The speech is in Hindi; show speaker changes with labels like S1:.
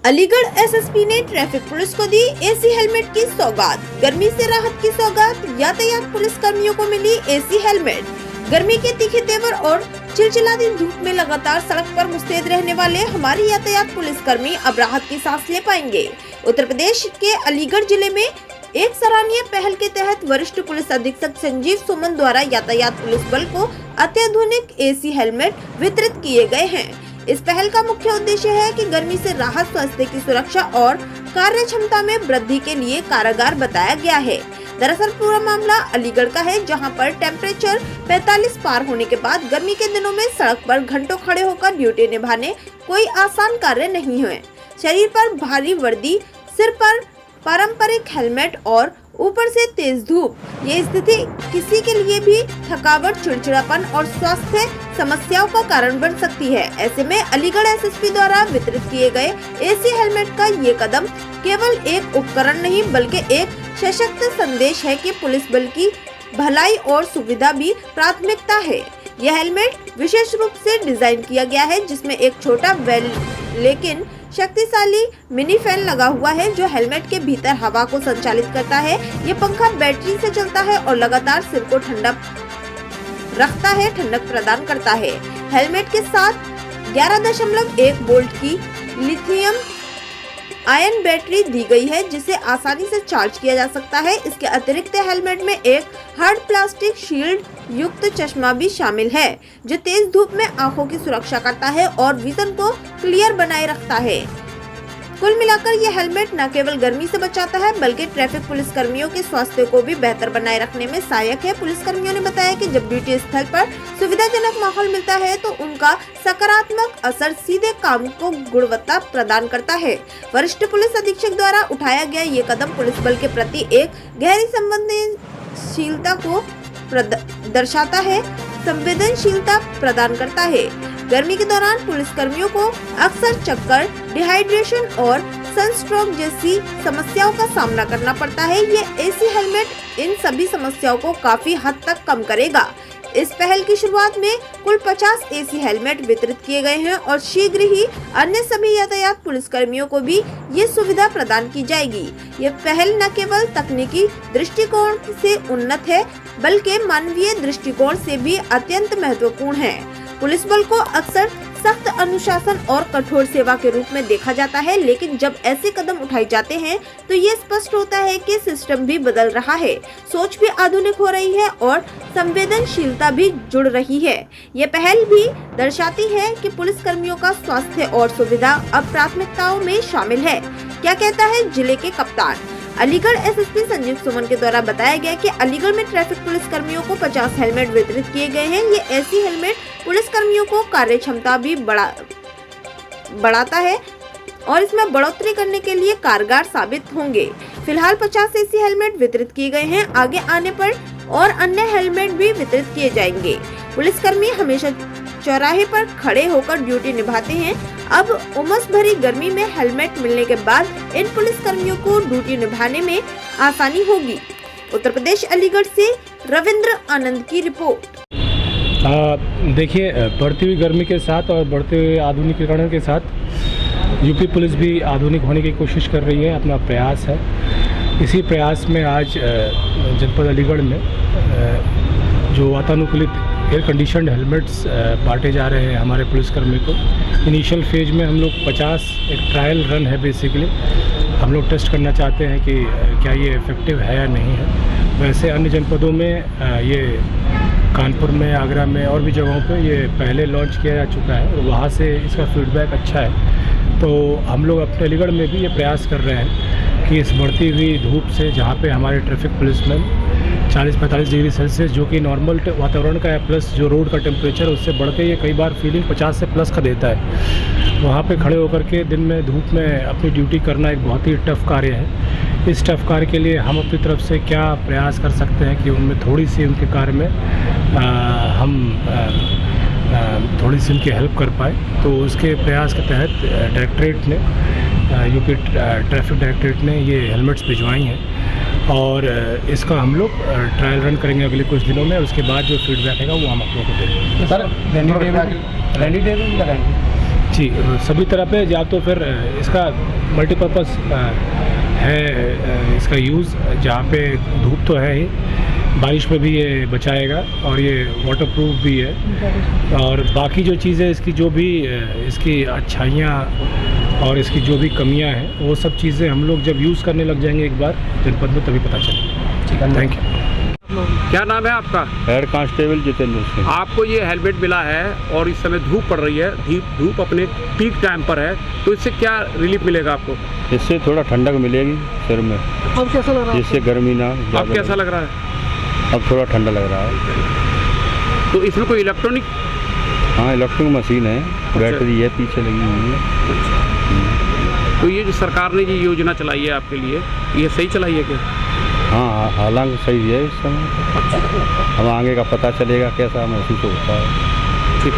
S1: अलीगढ़ एसएसपी ने ट्रैफिक पुलिस को दी एसी हेलमेट की सौगात। गर्मी से राहत की सौगात, यातायात पुलिस कर्मियों को मिली एसी हेलमेट। गर्मी के तीखे तेवर और चिलचिलाती धूप में लगातार सड़क पर मुस्तैद रहने वाले हमारे यातायात पुलिस कर्मी अब राहत की सांस ले पाएंगे। उत्तर प्रदेश के अलीगढ़ जिले में एक सराहनीय पहल के तहत वरिष्ठ पुलिस अधीक्षक संजीव सुमन द्वारा यातायात पुलिस बल को अत्याधुनिक एसी हेलमेट वितरित किए गए हैं। इस पहल का मुख्य उद्देश्य है कि गर्मी से राहत, स्वास्थ्य की सुरक्षा और कार्य क्षमता में वृद्धि के लिए कारगर बताया गया है। दरअसल पूरा मामला अलीगढ़ का है, जहां पर टेम्परेचर 45 पार होने के बाद गर्मी के दिनों में सड़क पर घंटों खड़े होकर ड्यूटी निभाने कोई आसान कार्य नहीं है। शरीर पर भारी वर्दी, सिर पर पारंपरिक हेलमेट और ऊपर से तेज धूप, ये स्थिति किसी के लिए भी थकावट, चिड़चिड़ापन और स्वास्थ्य समस्याओं का कारण बन सकती है। ऐसे में अलीगढ़ एसएसपी द्वारा वितरित किए गए एसी हेलमेट का ये कदम केवल एक उपकरण नहीं बल्कि एक सशक्त संदेश है कि पुलिस बल की भलाई और सुविधा भी प्राथमिकता है। यह हेलमेट विशेष रूप से डिजाइन किया गया है, जिसमें एक छोटा लेकिन शक्तिशाली मिनी फैन लगा हुआ है जो हेलमेट के भीतर हवा को संचालित करता है। ये पंखा बैटरी से चलता है और लगातार सिर को ठंडक प्रदान करता है। हेलमेट के साथ 11.1 वोल्ट की लिथियम आयन बैटरी दी गई है, जिसे आसानी से चार्ज किया जा सकता है। इसके अतिरिक्त हेलमेट में एक हार्ड प्लास्टिक शील्ड युक्त चश्मा भी शामिल है, जो तेज धूप में आंखों की सुरक्षा करता है और विजन को क्लियर बनाए रखता है। कुल मिलाकर यह हेलमेट न केवल गर्मी से बचाता है बल्कि ट्रैफिक पुलिस कर्मियों के स्वास्थ्य को भी बेहतर बनाए रखने में सहायक है। पुलिस कर्मियों ने बताया कि जब ड्यूटी स्थल पर सुविधाजनक माहौल मिलता है तो उनका सकारात्मक असर सीधे काम को गुणवत्ता प्रदान करता है। वरिष्ठ पुलिस अधीक्षक द्वारा उठाया गया ये कदम पुलिस बल के प्रति एक गहरी संवेदनशीलता को दर्शाता है, संवेदनशीलता प्रदान करता है। गर्मी के दौरान पुलिस कर्मियों को अक्सर चक्कर, डिहाइड्रेशन और सनस्ट्रोक जैसी समस्याओं का सामना करना पड़ता है। ये एसी हेलमेट इन सभी समस्याओं को काफी हद तक कम करेगा। इस पहल की शुरुआत में कुल 50 एसी हेलमेट वितरित किए गए हैं और शीघ्र ही अन्य सभी यातायात पुलिस कर्मियों को भी ये सुविधा प्रदान की जाएगी। ये पहल न केवल तकनीकी दृष्टिकोण से उन्नत है बल्कि मानवीय दृष्टिकोण से भी अत्यंत महत्वपूर्ण है। पुलिस बल को अक्सर सख्त अनुशासन और कठोर सेवा के रूप में देखा जाता है, लेकिन जब ऐसे कदम उठाए जाते हैं तो ये स्पष्ट होता है कि सिस्टम भी बदल रहा है, सोच भी आधुनिक हो रही है और संवेदनशीलता भी जुड़ रही है। ये पहल भी दर्शाती है कि पुलिस कर्मियों का स्वास्थ्य और सुविधा अब प्राथमिकताओं में शामिल है। क्या कहता है जिले के कप्तान? अलीगढ़ एसएसपी संजीव सुमन के द्वारा बताया गया कि अलीगढ़ में ट्रैफिक पुलिस कर्मियों को 50 हेलमेट वितरित किए गए हैं। ये ऐसी हेलमेट पुलिस कर्मियों को कार्य क्षमता भी बढ़ाता है और इसमें बढ़ोतरी करने के लिए कारगर साबित होंगे। फिलहाल 50 एसी हेलमेट वितरित किए गए हैं, आगे आने पर और अन्य हेलमेट भी वितरित किए जाएंगे। पुलिसकर्मी हमेशा चौराहे पर खड़े होकर ड्यूटी निभाते हैं। अब उमस भरी गर्मी में हेलमेट मिलने के बाद इन पुलिस कर्मियों को ड्यूटी निभाने में आसानी होगी। उत्तर प्रदेश अलीगढ़ से रविंद्र आनंद की रिपोर्ट।
S2: देखिए, बढ़ती हुई गर्मी के साथ और बढ़ते हुए आधुनिकीकरण के साथ यूपी पुलिस भी आधुनिक होने की कोशिश कर रही है, अपना प्रयास है। इसी प्रयास में आज जनपद अलीगढ़ में जो वातानुकूलित एयर कंडीशनड हेलमेट्स बांटे जा रहे हैं हमारे पुलिसकर्मी को। इनिशियल फेज में हम लोग 50 एक ट्रायल रन है, बेसिकली हम लोग टेस्ट करना चाहते हैं कि क्या ये इफ़ेक्टिव है या नहीं है। वैसे अन्य जनपदों में ये कानपुर में, आगरा में और भी जगहों पे ये पहले लॉन्च किया जा चुका है और वहाँ से इसका फीडबैक अच्छा है। तो हम लोग अपने अलीगढ़ में भी ये प्रयास कर रहे हैं कि इस बढ़ती हुई धूप से, जहाँ पे हमारे ट्रैफिक पुलिसमैन 40-45 डिग्री सेल्सियस जो कि नॉर्मल वातावरण का है, प्लस जो रोड का टेम्परेचर उससे बढ़ के ये कई बार फीलिंग 50 से प्लस का देता है। वहाँ पे खड़े होकर के दिन में धूप में अपनी ड्यूटी करना एक बहुत ही टफ कार्य है। इस टफ कार्य के लिए हम अपनी तरफ से क्या प्रयास कर सकते हैं कि उनमें थोड़ी सी उनके कार्य में हम थोड़ी सी उनकी हेल्प कर पाए। तो उसके प्रयास के तहत डायरेक्टरेट ने, यूपी ट्रैफिक डायरेक्टरेट ने ये हेलमेट्स भिजवाई हैं और इसका हम लोग ट्रायल रन करेंगे अगले कुछ दिनों में। उसके बाद जो फीडबैक आएगा वो हम आप लोगों को देंगे।
S3: सर रेनी डे में भी लगाएंगे?
S2: जी, सभी तरह पे या तो फिर इसका मल्टीपर्पज़ है इसका यूज़, जहाँ पे धूप तो है ही, बारिश में भी ये बचाएगा और ये वाटरप्रूफ भी है। और बाकी जो चीज़ें इसकी जो भी इसकी अच्छाइयाँ और इसकी जो भी कमियां हैं वो सब चीज़ें हम लोग जब यूज़ करने लग जाएंगे एक बार जनपद में, तभी पता चलेगा। ठीक है, थैंक यू।
S3: क्या नाम है आपका?
S4: Head constable Jitendra Singh.
S3: आपको ये हेलमेट मिला है और इस समय धूप पड़ रही है, धूप अपने पीक टाइम पर है, तो इससे क्या रिलीफ मिलेगा आपको?
S4: इससे थोड़ा ठंडक मिलेगी सिर में।
S3: अब कैसा लग रहा है?
S4: जिससे गर्मी ना
S3: अब कैसा लग रहा है?
S4: अब थोड़ा ठंडा लग रहा है।
S3: तो इसमें कोई इलेक्ट्रॉनिक?
S4: हाँ, इलेक्ट्रिक मशीन है, बैटरी है पीछे लगी हुई है।
S3: तो ये जो सरकार ने ये योजना चलाई है आपके लिए, ये सही चलाई है क्या?
S4: हाँ, हालांकि सही है इस समय। हम आगे का पता चलेगा कैसा महसूस होता है।
S3: ठीक।